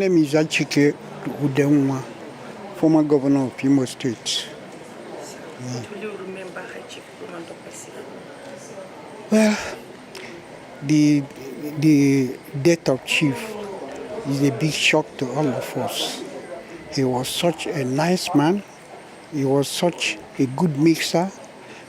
name is Achike Udenwa, former governor of Imo State. What will you remember Chief Raymond? Well, the death of Chief is a big shock to all of us. He was such a nice man. He was such a good mixer.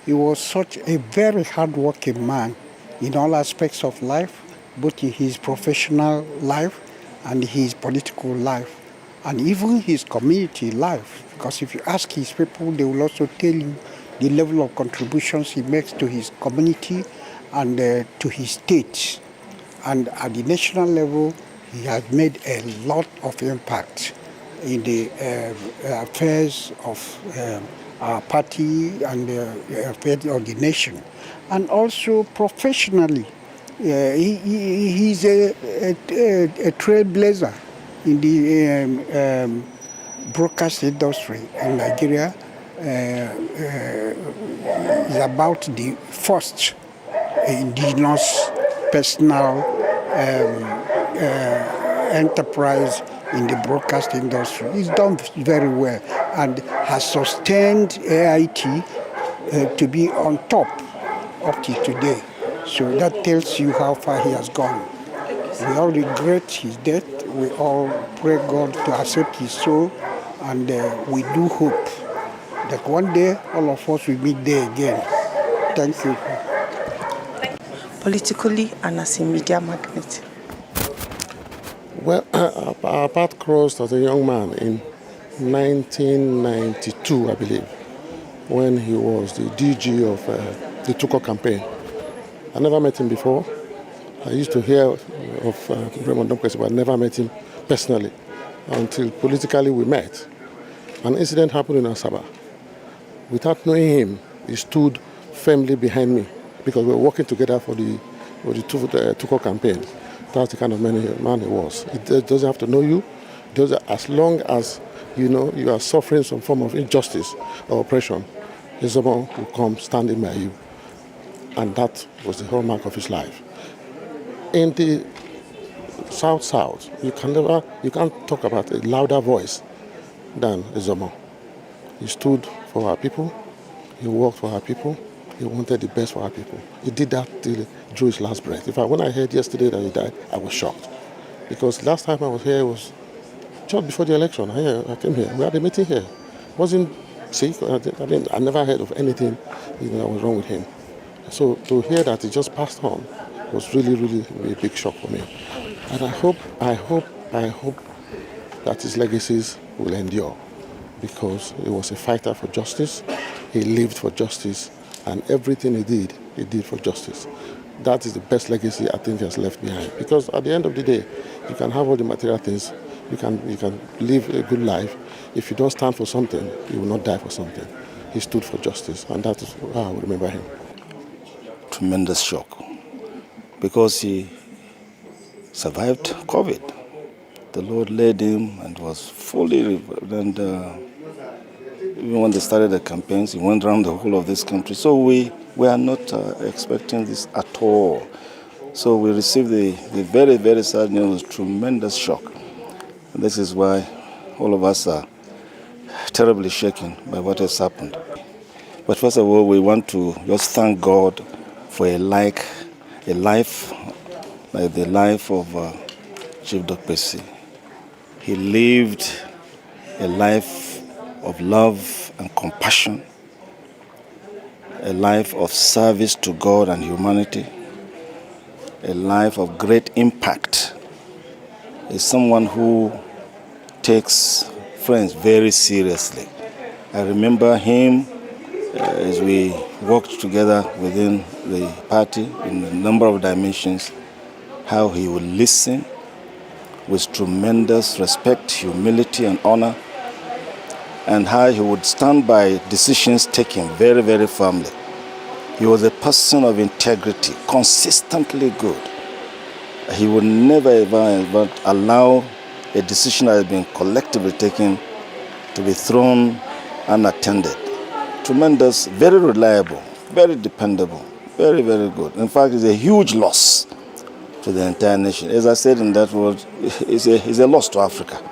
He was such a very hardworking man in all aspects of life, both in his professional life and his political life, and even his community life. Because if you ask his people, they will also tell you the level of contributions he makes to his community and to his state. And at the national level, he has made a lot of impact in the affairs of our party and affairs of the nation. And also professionally, he's a trailblazer in the broadcast industry in Nigeria. Is about the first indigenous personal enterprise in the broadcast industry. He's done very well and has sustained AIT to be on top up to today. So that tells you how far he has gone. We all regret his death. We all pray God to accept his soul, and we do hope that one day all of us will meet there again. Thank you. Politically and as a media magnate. Well, our path crossed as a young man in 1992, I believe, when he was the DG of the Tuko campaign. I never met him before. I used to hear of Raymond, but I never met him personally until politically we met. An incident happened in Asaba. Without knowing him, he stood firmly behind me because we were working together for the Tuko campaign. That's the kind of man he was. It doesn't have to know you. As long as you know you are suffering some form of injustice or oppression, someone will come standing by you. And that was the hallmark of his life. In the South, you can't talk about a louder voice than Izomo. He stood for our people. He worked for our people. He wanted the best for our people. He did that till he drew his last breath. In fact, when I heard yesterday that he died, I was shocked. Because last time I was here was just before the election. I came here. We had a meeting here. Wasn't sick. I never heard of anything that was wrong with him. So to hear that he just passed on was really, really a big shock for me. And I hope that his legacies will endure, because he was a fighter for justice. He lived for justice, and everything he did for justice. That is the best legacy I think he has left behind. Because at the end of the day, you can have all the material things, you can live a good life. If you don't stand for something, you will not die for something. He stood for justice, and that is how I will remember him. Tremendous shock, because he survived COVID. The Lord led him and was fully, and even when they started the campaigns, he went around the whole of this country. So we are not expecting this at all. So we received the very, very sad news, tremendous shock. And this is why all of us are terribly shaken by what has happened. But first of all, we want to just thank God for a life like the life of Chief Dokpesi. He lived a life of love and compassion, a life of service to God and humanity, a life of great impact. He's someone who takes friends very seriously. I remember him as we worked together within the party in a number of dimensions, how he would listen with tremendous respect, humility, and honor, and how he would stand by decisions taken very, very firmly. He was a person of integrity, consistently good. He would never ever allow a decision that has been collectively taken to be thrown unattended. Tremendous, very reliable, very dependable, very, very good. In fact, it's a huge loss to the entire nation. As I said in that word, it's a loss to Africa.